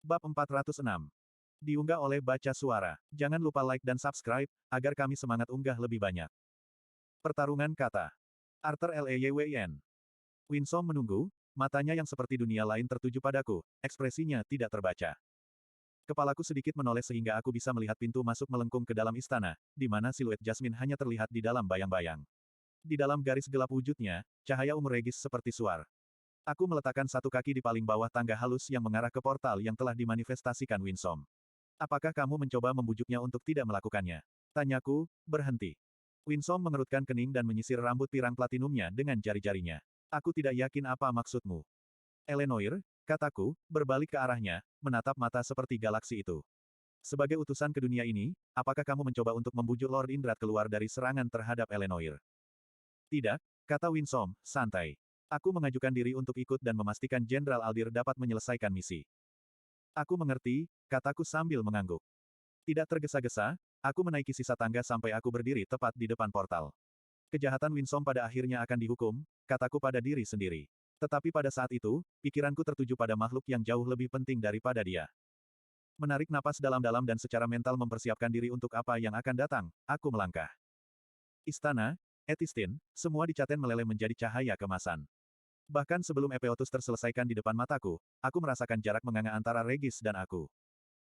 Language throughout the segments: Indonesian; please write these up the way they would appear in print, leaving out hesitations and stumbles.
Bab 406. Diunggah oleh Baca Suara. Jangan lupa like dan subscribe, agar kami semangat unggah lebih banyak. Pertarungan kata. Arthur Leywn. Winsome menunggu, matanya yang seperti dunia lain tertuju padaku, ekspresinya tidak terbaca. Kepalaku sedikit menoleh sehingga aku bisa melihat pintu masuk melengkung ke dalam istana, di mana siluet Jasmine hanya terlihat di dalam bayang-bayang. Di dalam garis gelap wujudnya, cahaya ungu regis seperti suar. Aku meletakkan satu kaki di paling bawah tangga halus yang mengarah ke portal yang telah dimanifestasikan Winsome. Apakah kamu mencoba membujuknya untuk tidak melakukannya? Tanyaku, berhenti. Winsome mengerutkan kening dan menyisir rambut pirang platinumnya dengan jari-jarinya. Aku tidak yakin apa maksudmu. Eleanor, kataku, berbalik ke arahnya, menatap mata seperti galaksi itu. Sebagai utusan ke dunia ini, apakah kamu mencoba untuk membujuk Lord Indrat keluar dari serangan terhadap Eleanor? Tidak, kata Winsome, santai. Aku mengajukan diri untuk ikut dan memastikan Jenderal Aldir dapat menyelesaikan misi. Aku mengerti, kataku sambil mengangguk. Tidak tergesa-gesa, aku menaiki sisa tangga sampai aku berdiri tepat di depan portal. Kejahatan Winsome pada akhirnya akan dihukum, kataku pada diri sendiri. Tetapi pada saat itu, pikiranku tertuju pada makhluk yang jauh lebih penting daripada dia. Menarik napas dalam-dalam dan secara mental mempersiapkan diri untuk apa yang akan datang, aku melangkah. Istana, Etistin, semua dicaten meleleh menjadi cahaya kemasan. Bahkan sebelum Epeotus terselesaikan di depan mataku, aku merasakan jarak menganga antara Regis dan aku.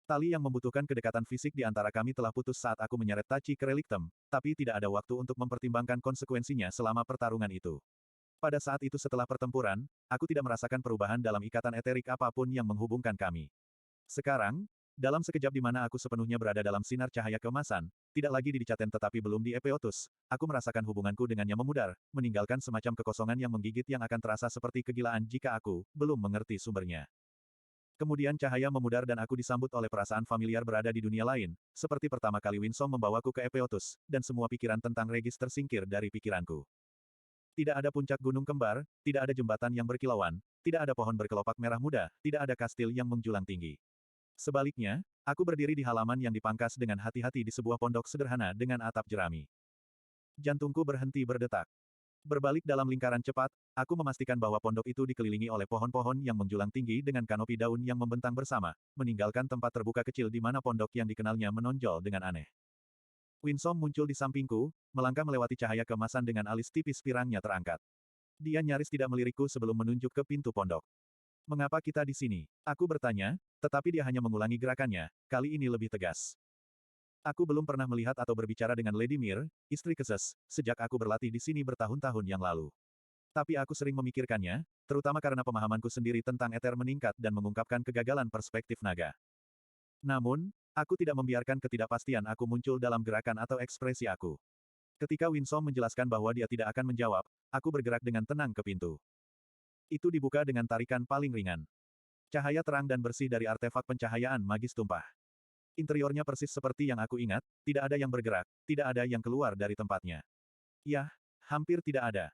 Tali yang membutuhkan kedekatan fisik di antara kami telah putus saat aku menyeret Tachi ke reliktem, tapi tidak ada waktu untuk mempertimbangkan konsekuensinya selama pertarungan itu. Pada saat itu setelah pertempuran, aku tidak merasakan perubahan dalam ikatan eterik apapun yang menghubungkan kami. Sekarang, dalam sekejap di mana aku sepenuhnya berada dalam sinar cahaya keemasan, tidak lagi di Dicaten tetapi belum di Epeotus, aku merasakan hubunganku dengannya memudar, meninggalkan semacam kekosongan yang menggigit yang akan terasa seperti kegilaan jika aku belum mengerti sumbernya. Kemudian cahaya memudar dan aku disambut oleh perasaan familiar berada di dunia lain, seperti pertama kali Winsome membawaku ke Epeotus, dan semua pikiran tentang Regis tersingkir dari pikiranku. Tidak ada puncak gunung kembar, tidak ada jembatan yang berkilauan, tidak ada pohon berkelopak merah muda, tidak ada kastil yang menjulang tinggi. Sebaliknya, aku berdiri di halaman yang dipangkas dengan hati-hati di sebuah pondok sederhana dengan atap jerami. Jantungku berhenti berdetak. Berbalik dalam lingkaran cepat, aku memastikan bahwa pondok itu dikelilingi oleh pohon-pohon yang menjulang tinggi dengan kanopi daun yang membentang bersama, meninggalkan tempat terbuka kecil di mana pondok yang dikenalnya menonjol dengan aneh. Winsome muncul di sampingku, melangkah melewati cahaya keemasan dengan alis tipis pirangnya terangkat. Dia nyaris tidak melirikku sebelum menunjuk ke pintu pondok. Mengapa kita di sini? Aku bertanya, tetapi dia hanya mengulangi gerakannya, kali ini lebih tegas. Aku belum pernah melihat atau berbicara dengan Lady Mir, istri Keses, sejak aku berlatih di sini bertahun-tahun yang lalu. Tapi aku sering memikirkannya, terutama karena pemahamanku sendiri tentang eter meningkat dan mengungkapkan kegagalan perspektif naga. Namun, aku tidak membiarkan ketidakpastian aku muncul dalam gerakan atau ekspresi aku. Ketika Winsome menjelaskan bahwa dia tidak akan menjawab, aku bergerak dengan tenang ke pintu. Itu dibuka dengan tarikan paling ringan. Cahaya terang dan bersih dari artefak pencahayaan magis tumpah. Interiornya persis seperti yang aku ingat, tidak ada yang bergerak, tidak ada yang keluar dari tempatnya. Yah, hampir tidak ada.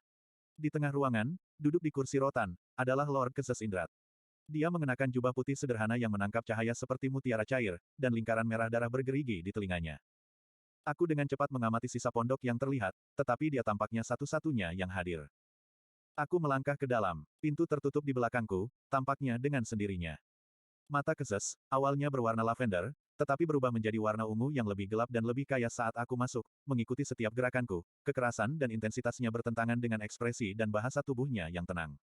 Di tengah ruangan, duduk di kursi rotan, adalah Lord Keses Indrat. Dia mengenakan jubah putih sederhana yang menangkap cahaya seperti mutiara cair, dan lingkaran merah darah bergerigi di telinganya. Aku dengan cepat mengamati sisa pondok yang terlihat, tetapi dia tampaknya satu-satunya yang hadir. Aku melangkah ke dalam. Pintu tertutup di belakangku, tampaknya dengan sendirinya. Mata Keses, awalnya berwarna lavender, tetapi berubah menjadi warna ungu yang lebih gelap dan lebih kaya saat aku masuk, mengikuti setiap gerakanku. Kekerasan dan intensitasnya bertentangan dengan ekspresi dan bahasa tubuhnya yang tenang.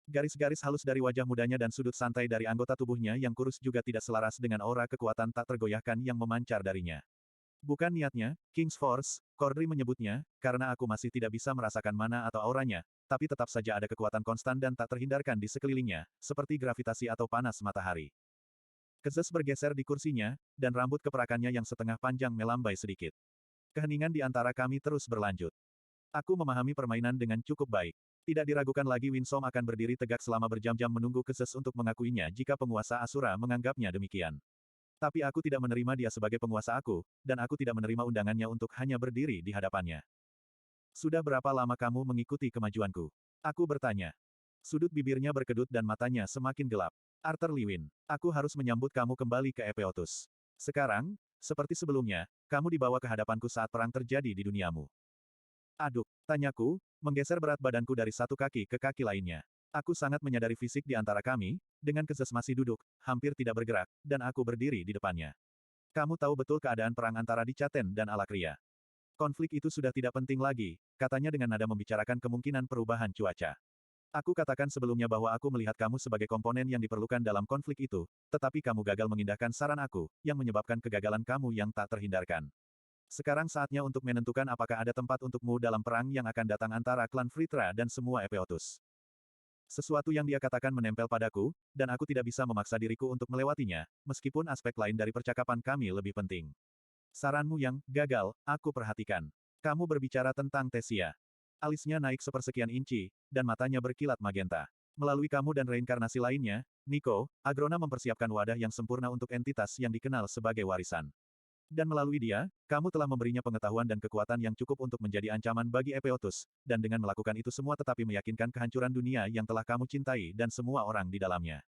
Garis-garis halus dari wajah mudanya dan sudut santai dari anggota tubuhnya yang kurus juga tidak selaras dengan aura kekuatan tak tergoyahkan yang memancar darinya. Bukan niatnya, King's Force, Cordry menyebutnya, karena aku masih tidak bisa merasakan mana atau auranya, tapi tetap saja ada kekuatan konstan dan tak terhindarkan di sekelilingnya, seperti gravitasi atau panas matahari. Keses bergeser di kursinya, dan rambut keperakannya yang setengah panjang melambai sedikit. Keheningan di antara kami terus berlanjut. Aku memahami permainan dengan cukup baik. Tidak diragukan lagi Winsome akan berdiri tegak selama berjam-jam menunggu Keses untuk mengakuinya jika penguasa Asura menganggapnya demikian. Tapi aku tidak menerima dia sebagai penguasa aku, dan aku tidak menerima undangannya untuk hanya berdiri di hadapannya. Sudah berapa lama kamu mengikuti kemajuanku? Aku bertanya. Sudut bibirnya berkedut dan matanya semakin gelap. Arthur Lewin, aku harus menyambut kamu kembali ke Epeotus. Sekarang, seperti sebelumnya, kamu dibawa ke hadapanku saat perang terjadi di duniamu. Aduk, tanyaku, menggeser berat badanku dari satu kaki ke kaki lainnya. Aku sangat menyadari fisik di antara kami, dengan Kezes masih duduk, hampir tidak bergerak, dan aku berdiri di depannya. Kamu tahu betul keadaan perang antara Dicaten dan Alakria. Konflik itu sudah tidak penting lagi, katanya dengan nada membicarakan kemungkinan perubahan cuaca. Aku katakan sebelumnya bahwa aku melihat kamu sebagai komponen yang diperlukan dalam konflik itu, tetapi kamu gagal mengindahkan saran aku, yang menyebabkan kegagalan kamu yang tak terhindarkan. Sekarang saatnya untuk menentukan apakah ada tempat untukmu dalam perang yang akan datang antara klan Fritra dan semua Epeotus. Sesuatu yang dia katakan menempel padaku, dan aku tidak bisa memaksa diriku untuk melewatinya, meskipun aspek lain dari percakapan kami lebih penting. Saranmu yang gagal, aku perhatikan. Kamu berbicara tentang Tesia. Alisnya naik sepersekian inci, dan matanya berkilat magenta. Melalui kamu dan reinkarnasi lainnya, Nico, Agrona mempersiapkan wadah yang sempurna untuk entitas yang dikenal sebagai warisan. Dan melalui dia, kamu telah memberinya pengetahuan dan kekuatan yang cukup untuk menjadi ancaman bagi Epeotus, dan dengan melakukan itu semua tetapi meyakinkan kehancuran dunia yang telah kamu cintai dan semua orang di dalamnya.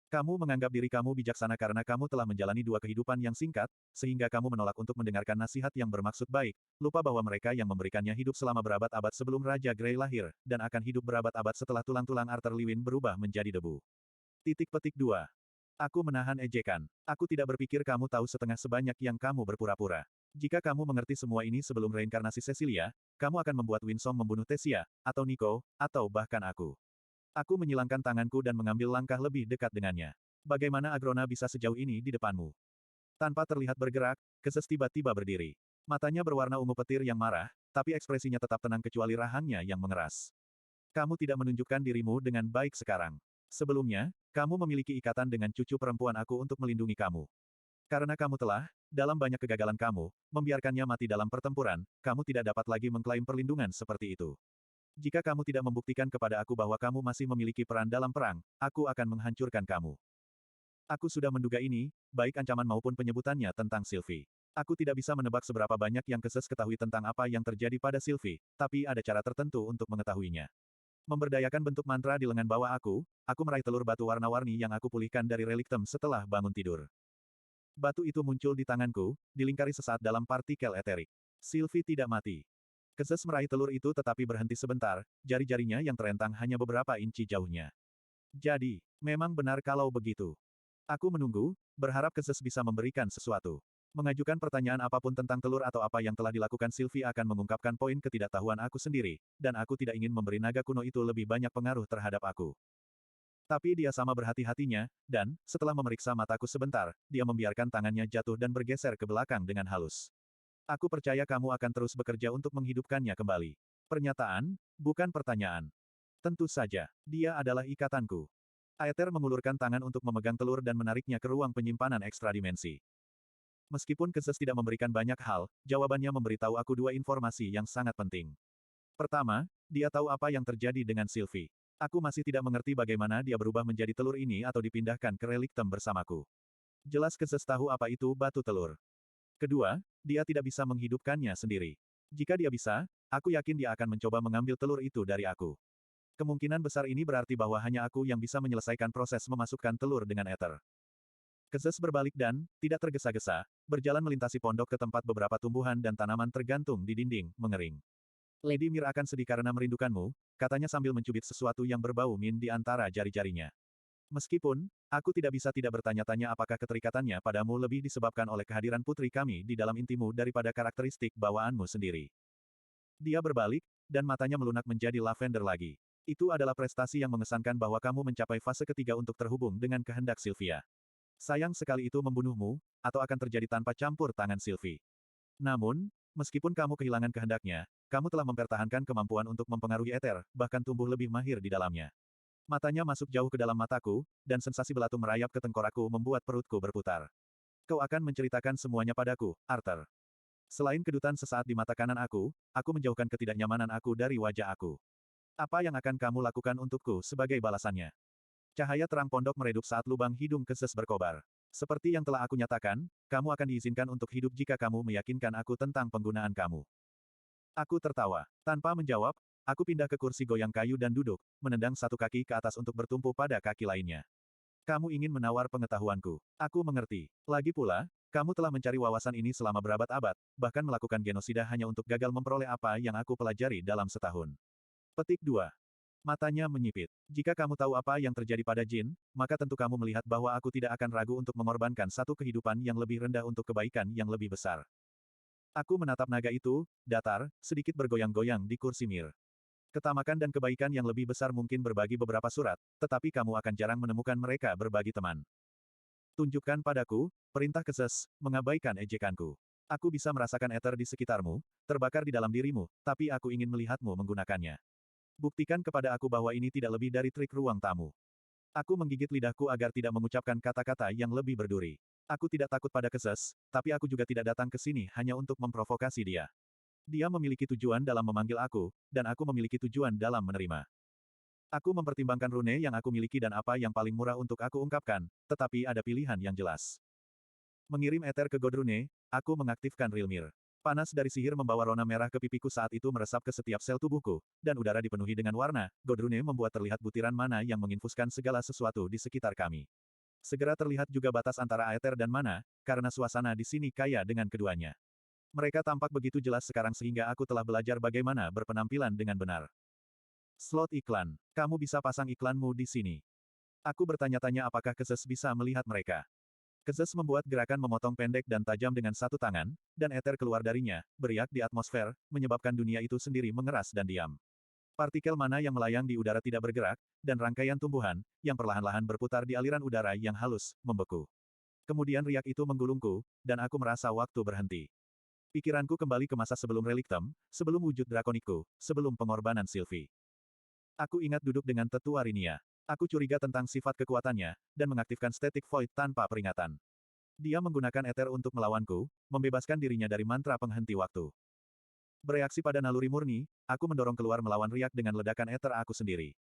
Kamu menganggap diri kamu bijaksana karena kamu telah menjalani dua kehidupan yang singkat, sehingga kamu menolak untuk mendengarkan nasihat yang bermaksud baik, lupa bahwa mereka yang memberikannya hidup selama berabad-abad sebelum Raja Grey lahir, dan akan hidup berabad-abad setelah tulang-tulang Arthur Lewin berubah menjadi debu. Titik petik 2. Aku menahan ejekan. Aku tidak berpikir kamu tahu setengah sebanyak yang kamu berpura-pura. Jika kamu mengerti semua ini sebelum reinkarnasi Cecilia, kamu akan membuat Winsome membunuh Tesia, atau Nico, atau bahkan aku. Aku menyilangkan tanganku dan mengambil langkah lebih dekat dengannya. Bagaimana Agrona bisa sejauh ini di depanmu? Tanpa terlihat bergerak, Kezes tiba-tiba berdiri. Matanya berwarna ungu petir yang marah, tapi ekspresinya tetap tenang kecuali rahangnya yang mengeras. Kamu tidak menunjukkan dirimu dengan baik sekarang. Sebelumnya, kamu memiliki ikatan dengan cucu perempuan aku untuk melindungi kamu. Karena kamu telah, dalam banyak kegagalan kamu, membiarkannya mati dalam pertempuran, kamu tidak dapat lagi mengklaim perlindungan seperti itu. Jika kamu tidak membuktikan kepada aku bahwa kamu masih memiliki peran dalam perang, aku akan menghancurkan kamu. Aku sudah menduga ini, baik ancaman maupun penyebutannya tentang Sylvie. Aku tidak bisa menebak seberapa banyak yang Kezes ketahui tentang apa yang terjadi pada Sylvie, tapi ada cara tertentu untuk mengetahuinya. Memberdayakan bentuk mantra di lengan bawah aku meraih telur batu warna-warni yang aku pulihkan dari reliktem setelah bangun tidur. Batu itu muncul di tanganku, dilingkari sesaat dalam partikel eterik. Sylvie tidak mati. Kezes meraih telur itu tetapi berhenti sebentar, jari-jarinya yang terentang hanya beberapa inci jauhnya. Jadi, memang benar kalau begitu. Aku menunggu, berharap Kezes bisa memberikan sesuatu. Mengajukan pertanyaan apapun tentang telur atau apa yang telah dilakukan Sylvie akan mengungkapkan poin ketidaktahuan aku sendiri, dan aku tidak ingin memberi naga kuno itu lebih banyak pengaruh terhadap aku. Tapi dia sama berhati-hatinya, dan, setelah memeriksa mataku sebentar, dia membiarkan tangannya jatuh dan bergeser ke belakang dengan halus. Aku percaya kamu akan terus bekerja untuk menghidupkannya kembali. Pernyataan, bukan pertanyaan. Tentu saja, dia adalah ikatanku. Aether mengulurkan tangan untuk memegang telur dan menariknya ke ruang penyimpanan ekstra dimensi. Meskipun Kezes tidak memberikan banyak hal, jawabannya memberitahu aku dua informasi yang sangat penting. Pertama, dia tahu apa yang terjadi dengan Sylvie. Aku masih tidak mengerti bagaimana dia berubah menjadi telur ini atau dipindahkan ke reliktem bersamaku. Jelas Kezes tahu apa itu batu telur. Kedua, dia tidak bisa menghidupkannya sendiri. Jika dia bisa, aku yakin dia akan mencoba mengambil telur itu dari aku. Kemungkinan besar ini berarti bahwa hanya aku yang bisa menyelesaikan proses memasukkan telur dengan ether. Kezes berbalik dan, tidak tergesa-gesa, berjalan melintasi pondok ke tempat beberapa tumbuhan dan tanaman tergantung di dinding, mengering. Lady Mir akan sedih karena merindukanmu, katanya sambil mencubit sesuatu yang berbau min di antara jari-jarinya. Meskipun, aku tidak bisa tidak bertanya-tanya apakah keterikatannya padamu lebih disebabkan oleh kehadiran putri kami di dalam intimu daripada karakteristik bawaanmu sendiri. Dia berbalik, dan matanya melunak menjadi lavender lagi. Itu adalah prestasi yang mengesankan bahwa kamu mencapai fase ketiga untuk terhubung dengan kehendak Sylvia. Sayang sekali itu membunuhmu, atau akan terjadi tanpa campur tangan Sylvie. Namun, meskipun kamu kehilangan kehendaknya, kamu telah mempertahankan kemampuan untuk mempengaruhi Ether, bahkan tumbuh lebih mahir di dalamnya. Matanya masuk jauh ke dalam mataku, dan sensasi belatung merayap ke tengkorakku membuat perutku berputar. Kau akan menceritakan semuanya padaku, Arthur. Selain kedutan sesaat di mata kanan aku menjauhkan ketidaknyamanan aku dari wajah aku. Apa yang akan kamu lakukan untukku sebagai balasannya? Cahaya terang pondok meredup saat lubang hidung Kezes berkobar. Seperti yang telah aku nyatakan, kamu akan diizinkan untuk hidup jika kamu meyakinkan aku tentang penggunaan kamu. Aku tertawa. Tanpa menjawab, aku pindah ke kursi goyang kayu dan duduk, menendang satu kaki ke atas untuk bertumpu pada kaki lainnya. Kamu ingin menawar pengetahuanku. Aku mengerti. Lagi pula, kamu telah mencari wawasan ini selama berabad-abad, bahkan melakukan genosida hanya untuk gagal memperoleh apa yang aku pelajari dalam setahun. Petik 2. Matanya menyipit. Jika kamu tahu apa yang terjadi pada Jin, maka tentu kamu melihat bahwa aku tidak akan ragu untuk mengorbankan satu kehidupan yang lebih rendah untuk kebaikan yang lebih besar. Aku menatap naga itu, datar, sedikit bergoyang-goyang di kursi Mir. Ketamakan dan kebaikan yang lebih besar mungkin berbagi beberapa surat, tetapi kamu akan jarang menemukan mereka berbagi teman. Tunjukkan padaku, perintah Keses, mengabaikan ejekanku. Aku bisa merasakan ether di sekitarmu, terbakar di dalam dirimu, tapi aku ingin melihatmu menggunakannya. Buktikan kepada aku bahwa ini tidak lebih dari trik ruang tamu. Aku menggigit lidahku agar tidak mengucapkan kata-kata yang lebih berduri. Aku tidak takut pada Keses, tapi aku juga tidak datang ke sini hanya untuk memprovokasi dia. Dia memiliki tujuan dalam memanggil aku, dan aku memiliki tujuan dalam menerima. Aku mempertimbangkan rune yang aku miliki dan apa yang paling murah untuk aku ungkapkan, tetapi ada pilihan yang jelas. Mengirim ether ke Godrune, aku mengaktifkan Rilmir. Panas dari sihir membawa rona merah ke pipiku saat itu meresap ke setiap sel tubuhku, dan udara dipenuhi dengan warna. Godrune membuat terlihat butiran mana yang menginfuskan segala sesuatu di sekitar kami. Segera terlihat juga batas antara aether dan mana, karena suasana di sini kaya dengan keduanya. Mereka tampak begitu jelas sekarang sehingga aku telah belajar bagaimana berpenampilan dengan benar. Slot iklan. Kamu bisa pasang iklanmu di sini. Aku bertanya-tanya apakah Keses bisa melihat mereka. Keses membuat gerakan memotong pendek dan tajam dengan satu tangan, dan ether keluar darinya, beriak di atmosfer, menyebabkan dunia itu sendiri mengeras dan diam. Partikel mana yang melayang di udara tidak bergerak, dan rangkaian tumbuhan, yang perlahan-lahan berputar di aliran udara yang halus, membeku. Kemudian riak itu menggulungku, dan aku merasa waktu berhenti. Pikiranku kembali ke masa sebelum reliktem, sebelum wujud drakonikku, sebelum pengorbanan Sylvie. Aku ingat duduk dengan tetua Rinia. Aku curiga tentang sifat kekuatannya, dan mengaktifkan Static Void tanpa peringatan. Dia menggunakan ether untuk melawanku, membebaskan dirinya dari mantra penghenti waktu. Bereaksi pada naluri murni, aku mendorong keluar melawan riak dengan ledakan ether aku sendiri.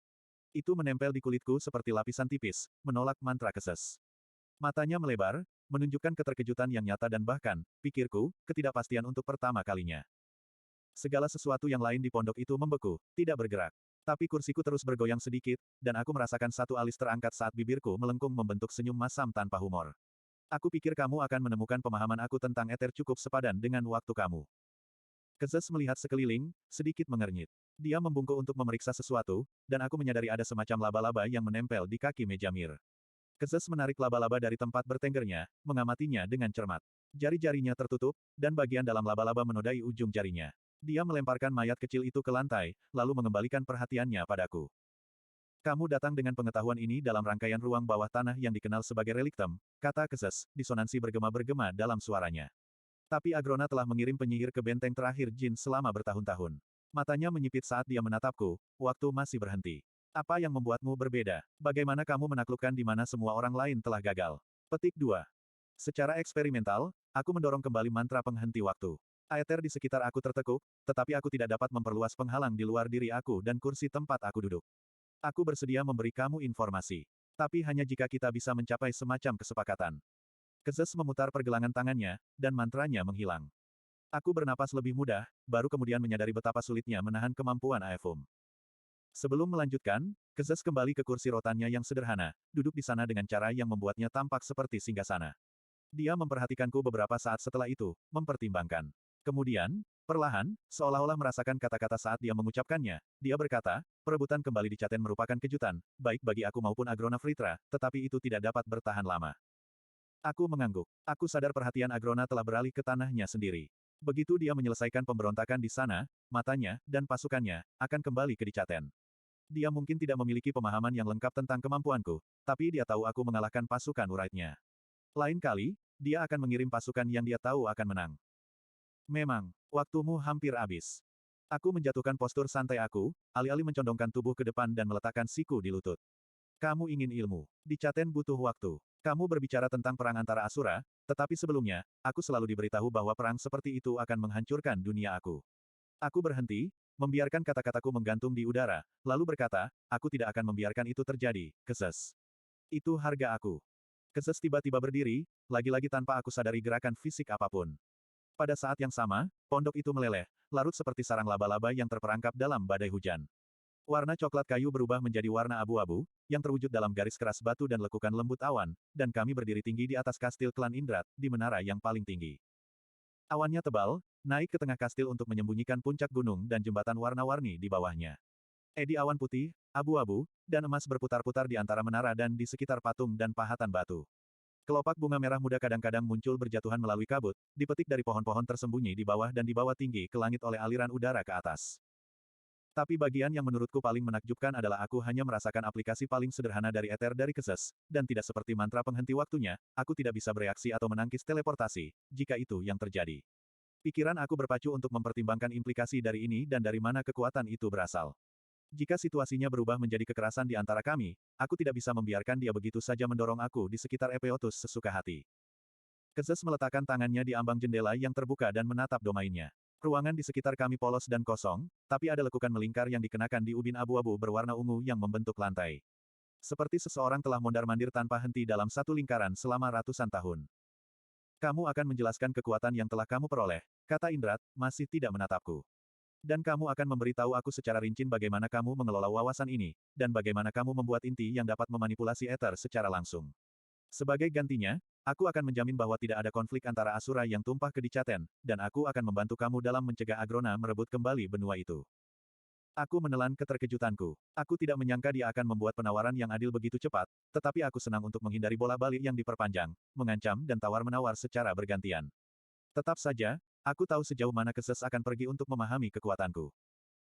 Itu menempel di kulitku seperti lapisan tipis, menolak mantra Keses. Matanya melebar, menunjukkan keterkejutan yang nyata dan bahkan, pikirku, ketidakpastian untuk pertama kalinya. Segala sesuatu yang lain di pondok itu membeku, tidak bergerak. Tapi kursiku terus bergoyang sedikit, dan aku merasakan satu alis terangkat saat bibirku melengkung membentuk senyum masam tanpa humor. Aku pikir kamu akan menemukan pemahaman aku tentang ether cukup sepadan dengan waktu kamu. Keses melihat sekeliling, sedikit mengernyit. Dia membungkuk untuk memeriksa sesuatu, dan aku menyadari ada semacam laba-laba yang menempel di kaki meja Mir. Keses menarik laba-laba dari tempat bertenggernya, mengamatinya dengan cermat. Jari-jarinya tertutup, dan bagian dalam laba-laba menodai ujung jarinya. Dia melemparkan mayat kecil itu ke lantai, lalu mengembalikan perhatiannya padaku. Kamu datang dengan pengetahuan ini dalam rangkaian ruang bawah tanah yang dikenal sebagai reliktem, kata Keses, disonansi bergema-bergema dalam suaranya. Tapi Agrona telah mengirim penyihir ke benteng terakhir Jin selama bertahun-tahun. Matanya menyipit saat dia menatapku, waktu masih berhenti. Apa yang membuatmu berbeda? Bagaimana kamu menaklukkan di mana semua orang lain telah gagal? Petik 2. Secara eksperimental, aku mendorong kembali mantra penghenti waktu. Aether di sekitar aku tertekuk, tetapi aku tidak dapat memperluas penghalang di luar diri aku dan kursi tempat aku duduk. Aku bersedia memberi kamu informasi. Tapi hanya jika kita bisa mencapai semacam kesepakatan. Keses memutar pergelangan tangannya, dan mantranya menghilang. Aku bernapas lebih mudah, baru kemudian menyadari betapa sulitnya menahan kemampuan Aefum. Sebelum melanjutkan, Keses kembali ke kursi rotannya yang sederhana, duduk di sana dengan cara yang membuatnya tampak seperti singgasana. Dia memperhatikanku beberapa saat setelah itu, mempertimbangkan. Kemudian, perlahan, seolah-olah merasakan kata-kata saat dia mengucapkannya, dia berkata, perebutan kembali di Caten merupakan kejutan, baik bagi aku maupun Agrona Fritra, tetapi itu tidak dapat bertahan lama. Aku mengangguk. Aku sadar perhatian Agrona telah beralih ke tanahnya sendiri. Begitu dia menyelesaikan pemberontakan di sana, matanya, dan pasukannya, akan kembali ke Dicaten. Dia mungkin tidak memiliki pemahaman yang lengkap tentang kemampuanku, tapi dia tahu aku mengalahkan pasukan Uraidnya. Lain kali, dia akan mengirim pasukan yang dia tahu akan menang. Memang, waktumu hampir habis. Aku menjatuhkan postur santai aku, alih-alih mencondongkan tubuh ke depan dan meletakkan siku di lutut. Kamu ingin ilmu. Dicaten butuh waktu. Kamu berbicara tentang perang antara Asura, tetapi sebelumnya, aku selalu diberitahu bahwa perang seperti itu akan menghancurkan dunia aku. Aku berhenti, membiarkan kata-kataku menggantung di udara, lalu berkata, aku tidak akan membiarkan itu terjadi, Keses. Itu harga aku. Keses tiba-tiba berdiri, lagi-lagi tanpa aku sadari gerakan fisik apapun. Pada saat yang sama, pondok itu meleleh, larut seperti sarang laba-laba yang terperangkap dalam badai hujan. Warna coklat kayu berubah menjadi warna abu-abu, yang terwujud dalam garis keras batu dan lekukan lembut awan, dan kami berdiri tinggi di atas kastil klan Indrat, di menara yang paling tinggi. Awannya tebal, naik ke tengah kastil untuk menyembunyikan puncak gunung dan jembatan warna-warni di bawahnya. Edi awan putih, abu-abu, dan emas berputar-putar di antara menara dan di sekitar patung dan pahatan batu. Kelopak bunga merah muda kadang-kadang muncul berjatuhan melalui kabut, dipetik dari pohon-pohon tersembunyi di bawah dan dibawa tinggi ke langit oleh aliran udara ke atas. Tapi bagian yang menurutku paling menakjubkan adalah aku hanya merasakan aplikasi paling sederhana dari ether dari Keses, dan tidak seperti mantra penghenti waktunya, aku tidak bisa bereaksi atau menangkis teleportasi, jika itu yang terjadi. Pikiran aku berpacu untuk mempertimbangkan implikasi dari ini dan dari mana kekuatan itu berasal. Jika situasinya berubah menjadi kekerasan di antara kami, aku tidak bisa membiarkan dia begitu saja mendorong aku di sekitar Epeotus sesuka hati. Kezes meletakkan tangannya di ambang jendela yang terbuka dan menatap domainnya. Ruangan di sekitar kami polos dan kosong, tapi ada lekukan melingkar yang dikenakan di ubin abu-abu berwarna ungu yang membentuk lantai. Seperti seseorang telah mondar-mandir tanpa henti dalam satu lingkaran selama ratusan tahun. Kamu akan menjelaskan kekuatan yang telah kamu peroleh, kata Indrat, masih tidak menatapku. Dan kamu akan memberitahu aku secara rinci bagaimana kamu mengelola wawasan ini, dan bagaimana kamu membuat inti yang dapat memanipulasi ether secara langsung. Sebagai gantinya, aku akan menjamin bahwa tidak ada konflik antara Asura yang tumpah ke Dicaten, dan aku akan membantu kamu dalam mencegah Agrona merebut kembali benua itu. Aku menelan keterkejutanku. Aku tidak menyangka dia akan membuat penawaran yang adil begitu cepat, tetapi aku senang untuk menghindari bola balik yang diperpanjang, mengancam dan tawar-menawar secara bergantian. Tetap saja, aku tahu sejauh mana Keses akan pergi untuk memahami kekuatanku.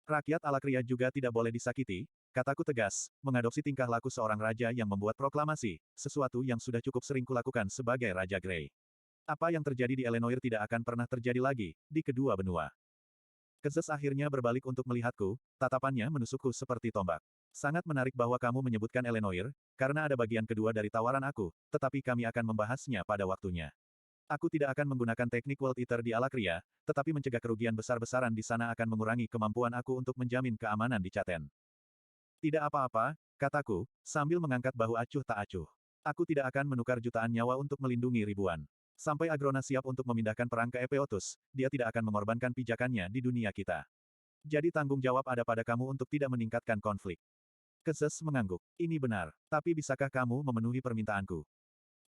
Rakyat Alakria juga tidak boleh disakiti, kataku tegas, mengadopsi tingkah laku seorang raja yang membuat proklamasi, sesuatu yang sudah cukup sering kulakukan sebagai Raja Grey. Apa yang terjadi di Elenoir tidak akan pernah terjadi lagi, di kedua benua. Kezes akhirnya berbalik untuk melihatku, tatapannya menusukku seperti tombak. Sangat menarik bahwa kamu menyebutkan Elenoir, karena ada bagian kedua dari tawaran aku, tetapi kami akan membahasnya pada waktunya. Aku tidak akan menggunakan teknik World Eater di Alakria, tetapi mencegah kerugian besar-besaran di sana akan mengurangi kemampuan aku untuk menjamin keamanan di Caten. Tidak apa-apa, kataku, sambil mengangkat bahu acuh tak acuh. Aku tidak akan menukar jutaan nyawa untuk melindungi ribuan. Sampai Agrona siap untuk memindahkan perang ke Epeotus, dia tidak akan mengorbankan pijakannya di dunia kita. Jadi tanggung jawab ada pada kamu untuk tidak meningkatkan konflik. Kezes mengangguk. Ini benar. Tapi bisakah kamu memenuhi permintaanku?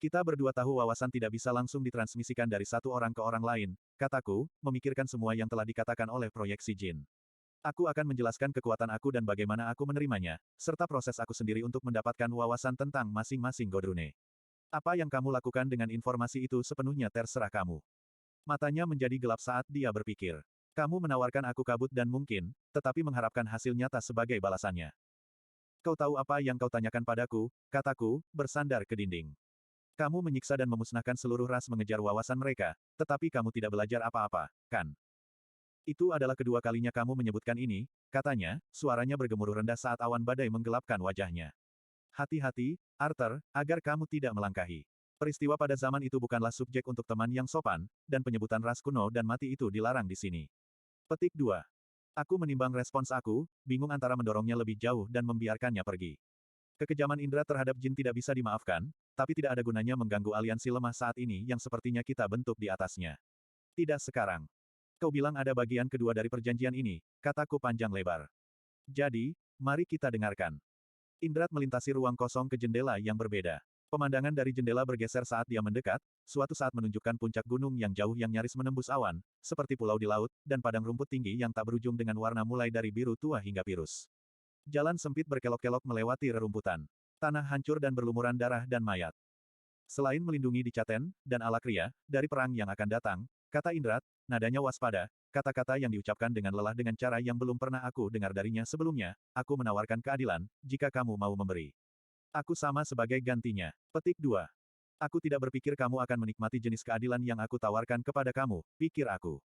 Kita berdua tahu wawasan tidak bisa langsung ditransmisikan dari satu orang ke orang lain, kataku, memikirkan semua yang telah dikatakan oleh proyeksi Jin. Aku akan menjelaskan kekuatan aku dan bagaimana aku menerimanya, serta proses aku sendiri untuk mendapatkan wawasan tentang masing-masing Godrune. Apa yang kamu lakukan dengan informasi itu sepenuhnya terserah kamu. Matanya menjadi gelap saat dia berpikir. Kamu menawarkan aku kabut dan mungkin, tetapi mengharapkan hasil nyata sebagai balasannya. Kau tahu apa yang kau tanyakan padaku, kataku, bersandar ke dinding. Kamu menyiksa dan memusnahkan seluruh ras mengejar wawasan mereka, tetapi kamu tidak belajar apa-apa, kan? Itu adalah kedua kalinya kamu menyebutkan ini, katanya, suaranya bergemuruh rendah saat awan badai menggelapkan wajahnya. Hati-hati, Arthur, agar kamu tidak melangkahi. Peristiwa pada zaman itu bukanlah subjek untuk teman yang sopan, dan penyebutan ras kuno dan mati itu dilarang di sini. Petik 2. Aku menimbang respons aku, bingung antara mendorongnya lebih jauh dan membiarkannya pergi. Kekejaman Indra terhadap Jin tidak bisa dimaafkan, tapi tidak ada gunanya mengganggu aliansi lemah saat ini yang sepertinya kita bentuk di atasnya. Tidak sekarang. Kau bilang ada bagian kedua dari perjanjian ini, kataku panjang lebar. Jadi, mari kita dengarkan. Indrat melintasi ruang kosong ke jendela yang berbeda. Pemandangan dari jendela bergeser saat dia mendekat, suatu saat menunjukkan puncak gunung yang jauh yang nyaris menembus awan, seperti pulau di laut, dan padang rumput tinggi yang tak berujung dengan warna mulai dari biru tua hingga pirus. Jalan sempit berkelok-kelok melewati rerumputan. Tanah hancur dan berlumuran darah dan mayat. Selain melindungi Dicaten dan Alakria dari perang yang akan datang, kata Indrat, nadanya waspada, kata-kata yang diucapkan dengan lelah dengan cara yang belum pernah aku dengar darinya sebelumnya, aku menawarkan keadilan, jika kamu mau memberi. Aku sama sebagai gantinya. Petik 2. Aku tidak berpikir kamu akan menikmati jenis keadilan yang aku tawarkan kepada kamu, pikir aku.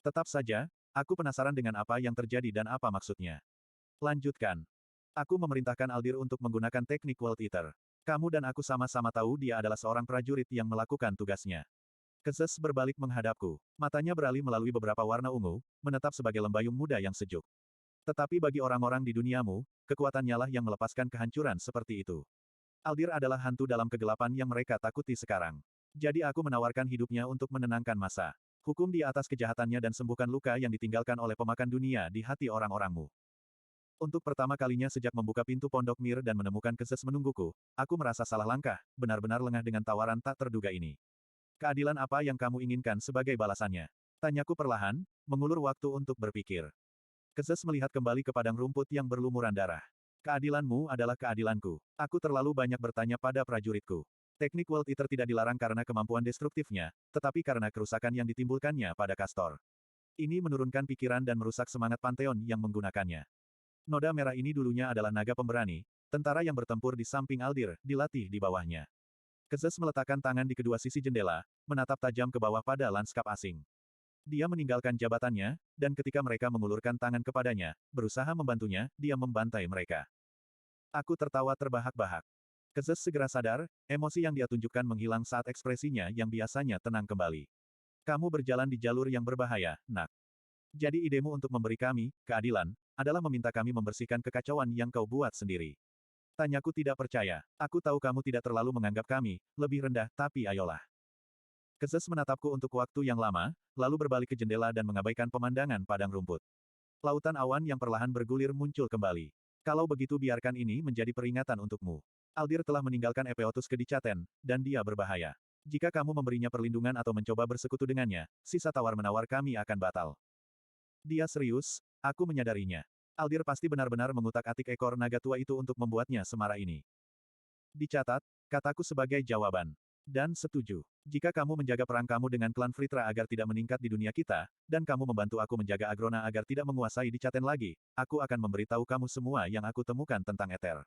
Tetap saja, aku penasaran dengan apa yang terjadi dan apa maksudnya. Lanjutkan. Aku memerintahkan Aldir untuk menggunakan teknik World Eater. Kamu dan aku sama-sama tahu dia adalah seorang prajurit yang melakukan tugasnya. Kezes berbalik menghadapku. Matanya beralih melalui beberapa warna ungu, menetap sebagai lembayung muda yang sejuk. Tetapi bagi orang-orang di duniamu, kekuatannya lah yang melepaskan kehancuran seperti itu. Aldir adalah hantu dalam kegelapan yang mereka takuti sekarang. Jadi aku menawarkan hidupnya untuk menenangkan masa. Hukum dia atas kejahatannya dan sembuhkan luka yang ditinggalkan oleh pemakan dunia di hati orang-orangmu. Untuk pertama kalinya sejak membuka pintu Pondok Mir dan menemukan Kezes menungguku, aku merasa salah langkah, benar-benar lengah dengan tawaran tak terduga ini. Keadilan apa yang kamu inginkan sebagai balasannya? Tanyaku perlahan, mengulur waktu untuk berpikir. Kezes melihat kembali ke padang rumput yang berlumuran darah. Keadilanmu adalah keadilanku. Aku terlalu banyak bertanya pada prajuritku. Teknik World Eater tidak dilarang karena kemampuan destruktifnya, tetapi karena kerusakan yang ditimbulkannya pada Castor. Ini menurunkan pikiran dan merusak semangat Pantheon yang menggunakannya. Noda merah ini dulunya adalah naga pemberani, tentara yang bertempur di samping Aldir, dilatih di bawahnya. Kezes meletakkan tangan di kedua sisi jendela, menatap tajam ke bawah pada lanskap asing. Dia meninggalkan jabatannya, dan ketika mereka mengulurkan tangan kepadanya, berusaha membantunya, dia membantai mereka. Aku tertawa terbahak-bahak. Kezes segera sadar, emosi yang dia tunjukkan menghilang saat ekspresinya yang biasanya tenang kembali. Kamu berjalan di jalur yang berbahaya, nak. Jadi idemu untuk memberi kami, keadilan, adalah meminta kami membersihkan kekacauan yang kau buat sendiri. Tanyaku tidak percaya. Aku tahu kamu tidak terlalu menganggap kami, lebih rendah, tapi ayolah. Kezes menatapku untuk waktu yang lama, lalu berbalik ke jendela dan mengabaikan pemandangan padang rumput. Lautan awan yang perlahan bergulir muncul kembali. Kalau begitu biarkan ini menjadi peringatan untukmu. Aldir telah meninggalkan Epeotus ke Dicaten, dan dia berbahaya. Jika kamu memberinya perlindungan atau mencoba bersekutu dengannya, sisa tawar-menawar kami akan batal. Dia serius, aku menyadarinya. Aldir pasti benar-benar mengutak-atik ekor naga tua itu untuk membuatnya semarah ini. Dicatat, kataku sebagai jawaban. Dan setuju. Jika kamu menjaga perang kamu dengan klan Fritra agar tidak meningkat di dunia kita, dan kamu membantu aku menjaga Agrona agar tidak menguasai Dicaten lagi, aku akan memberitahu kamu semua yang aku temukan tentang Ether.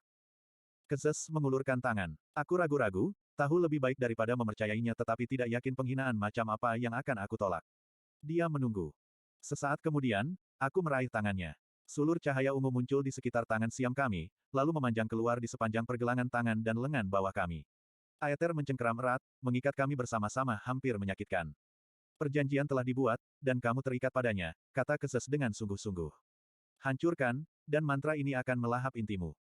Kezes mengulurkan tangan. Aku ragu-ragu, tahu lebih baik daripada mempercayainya tetapi tidak yakin penghinaan macam apa yang akan aku tolak. Dia menunggu. Sesaat kemudian, aku meraih tangannya. Sulur cahaya ungu muncul di sekitar tangan siam kami, lalu memanjang keluar di sepanjang pergelangan tangan dan lengan bawah kami. Aether mencengkeram erat, mengikat kami bersama-sama hampir menyakitkan. Perjanjian telah dibuat, dan kamu terikat padanya, kata Kezes dengan sungguh-sungguh. Hancurkan, dan mantra ini akan melahap intimu.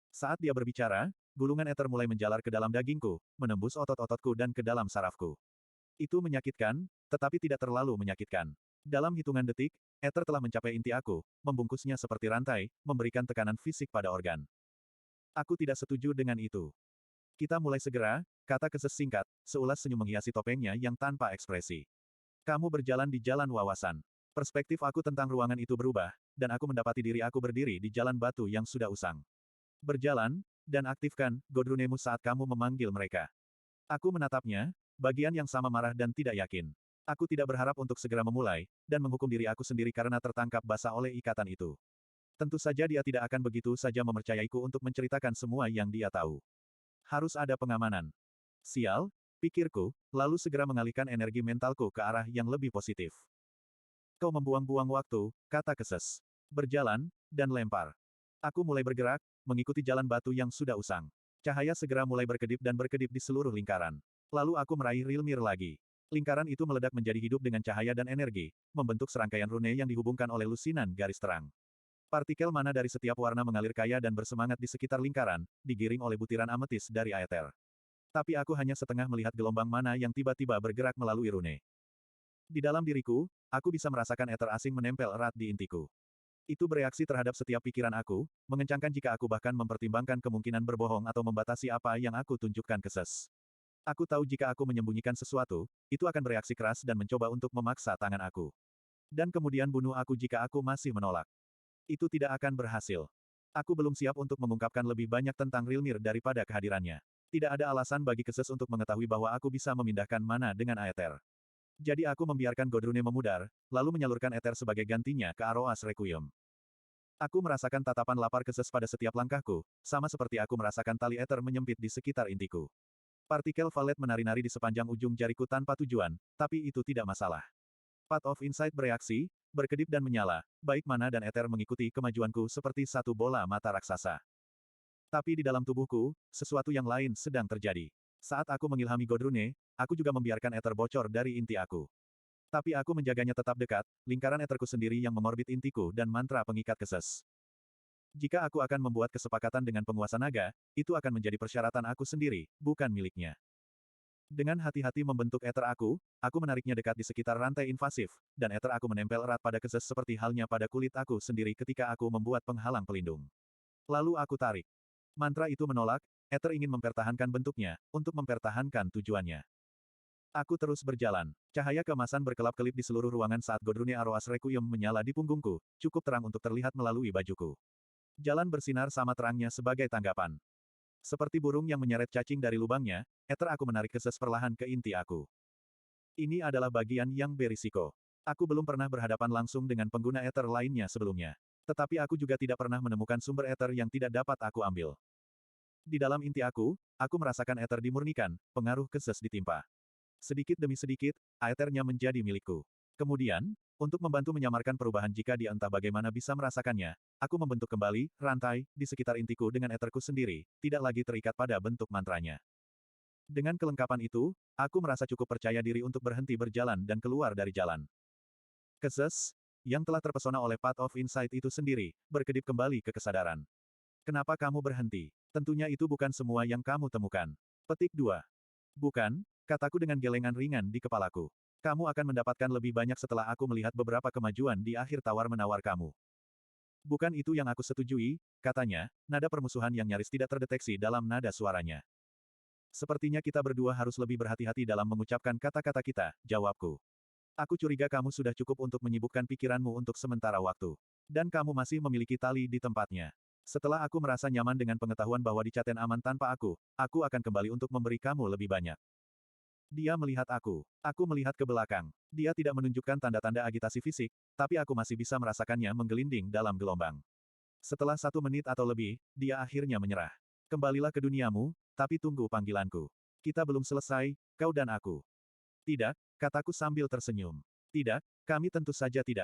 Saat dia berbicara, gulungan Ether mulai menjalar ke dalam dagingku, menembus otot-ototku dan ke dalam sarafku. Itu menyakitkan, tetapi tidak terlalu menyakitkan. Dalam hitungan detik, Ether telah mencapai inti aku, membungkusnya seperti rantai, memberikan tekanan fisik pada organ. Aku tidak setuju dengan itu. Kita mulai segera, kata Kezes singkat, seulas senyum menghiasi topengnya yang tanpa ekspresi. Kamu berjalan di jalan wawasan. Perspektif aku tentang ruangan itu berubah, dan aku mendapati diri aku berdiri di jalan batu yang sudah usang. Berjalan, dan aktifkan, godrunemu saat kamu memanggil mereka. Aku menatapnya, bagian yang sama marah dan tidak yakin. Aku tidak berharap untuk segera memulai, dan menghukum diri aku sendiri karena tertangkap basah oleh ikatan itu. Tentu saja dia tidak akan begitu saja mempercayaiku untuk menceritakan semua yang dia tahu. Harus ada pengamanan. Sial, pikirku, lalu segera mengalihkan energi mentalku ke arah yang lebih positif. Kau membuang-buang waktu, kata Kezes. Berjalan, dan lempar. Aku mulai bergerak, mengikuti jalan batu yang sudah usang. Cahaya segera mulai berkedip dan berkedip di seluruh lingkaran. Lalu aku meraih Rilmir lagi. Lingkaran itu meledak menjadi hidup dengan cahaya dan energi, membentuk serangkaian rune yang dihubungkan oleh lusinan garis terang. Partikel mana dari setiap warna mengalir kaya dan bersemangat di sekitar lingkaran, digiring oleh butiran ametis dari Aether. Tapi aku hanya setengah melihat gelombang mana yang tiba-tiba bergerak melalui rune. Di dalam diriku, aku bisa merasakan Aether asing menempel erat di intiku. Itu bereaksi terhadap setiap pikiran aku, mengencangkan jika aku bahkan mempertimbangkan kemungkinan berbohong atau membatasi apa yang aku tunjukkan ke Ses. Aku tahu jika aku menyembunyikan sesuatu, itu akan bereaksi keras dan mencoba untuk memaksa tangan aku. Dan kemudian bunuh aku jika aku masih menolak. Itu tidak akan berhasil. Aku belum siap untuk mengungkapkan lebih banyak tentang Rilmir daripada kehadirannya. Tidak ada alasan bagi Keses untuk mengetahui bahwa aku bisa memindahkan mana dengan Aether. Jadi aku membiarkan Godrune memudar, lalu menyalurkan Aether sebagai gantinya ke Aroas Requiem. Aku merasakan tatapan lapar Keses pada setiap langkahku, sama seperti aku merasakan tali Aether menyempit di sekitar intiku. Partikel valet menari-nari di sepanjang ujung jariku tanpa tujuan, tapi itu tidak masalah. Path of Insight bereaksi, berkedip dan menyala, baik mana dan Aether mengikuti kemajuanku seperti satu bola mata raksasa. Tapi di dalam tubuhku, sesuatu yang lain sedang terjadi. Saat aku mengilhami Godrune, aku juga membiarkan Aether bocor dari inti aku. Tapi aku menjaganya tetap dekat, lingkaran Aetherku sendiri yang mengorbit intiku dan mantra pengikat Keses. Jika aku akan membuat kesepakatan dengan penguasa naga, itu akan menjadi persyaratan aku sendiri, bukan miliknya. Dengan hati-hati membentuk Aether aku menariknya dekat di sekitar rantai invasif, dan Aether aku menempel erat pada Keses seperti halnya pada kulit aku sendiri ketika aku membuat penghalang pelindung. Lalu aku tarik. Mantra itu menolak, Aether ingin mempertahankan bentuknya, untuk mempertahankan tujuannya. Aku terus berjalan. Cahaya keemasan berkelap-kelip di seluruh ruangan saat Godrune Aroas Requiem menyala di punggungku, cukup terang untuk terlihat melalui bajuku. Jalan bersinar sama terangnya sebagai tanggapan. Seperti burung yang menyeret cacing dari lubangnya, ether aku menarik keses perlahan ke inti aku. Ini adalah bagian yang berisiko. Aku belum pernah berhadapan langsung dengan pengguna ether lainnya sebelumnya. Tetapi aku juga tidak pernah menemukan sumber ether yang tidak dapat aku ambil. Di dalam inti aku merasakan ether dimurnikan, pengaruh keses ditimpa. Sedikit demi sedikit, aethernya menjadi milikku. Kemudian, untuk membantu menyamarkan perubahan jika dia entah bagaimana bisa merasakannya, aku membentuk kembali rantai di sekitar intiku dengan etherku sendiri, tidak lagi terikat pada bentuk mantranya. Dengan kelengkapan itu, aku merasa cukup percaya diri untuk berhenti berjalan dan keluar dari jalan. Keses, yang telah terpesona oleh Path of Insight itu sendiri, berkedip kembali ke kesadaran. Kenapa kamu berhenti? Tentunya itu bukan semua yang kamu temukan. Petik 2. Bukan, kataku dengan gelengan ringan di kepalaku. Kamu akan mendapatkan lebih banyak setelah aku melihat beberapa kemajuan di akhir tawar-menawar kamu. Bukan itu yang aku setujui, katanya, nada permusuhan yang nyaris tidak terdeteksi dalam nada suaranya. Sepertinya kita berdua harus lebih berhati-hati dalam mengucapkan kata-kata kita, jawabku. Aku curiga kamu sudah cukup untuk menyibukkan pikiranmu untuk sementara waktu. Dan kamu masih memiliki tali di tempatnya. Setelah aku merasa nyaman dengan pengetahuan bahwa Dicaten aman tanpa aku akan kembali untuk memberi kamu lebih banyak. Dia melihat aku. Aku melihat ke belakang. Dia tidak menunjukkan tanda-tanda agitasi fisik, tapi aku masih bisa merasakannya menggelinding dalam gelombang. Setelah 1 menit atau lebih, dia akhirnya menyerah. Kembalilah ke duniamu, tapi tunggu panggilanku. Kita belum selesai, kau dan aku. Tidak, kataku sambil tersenyum. Tidak, kami tentu saja tidak.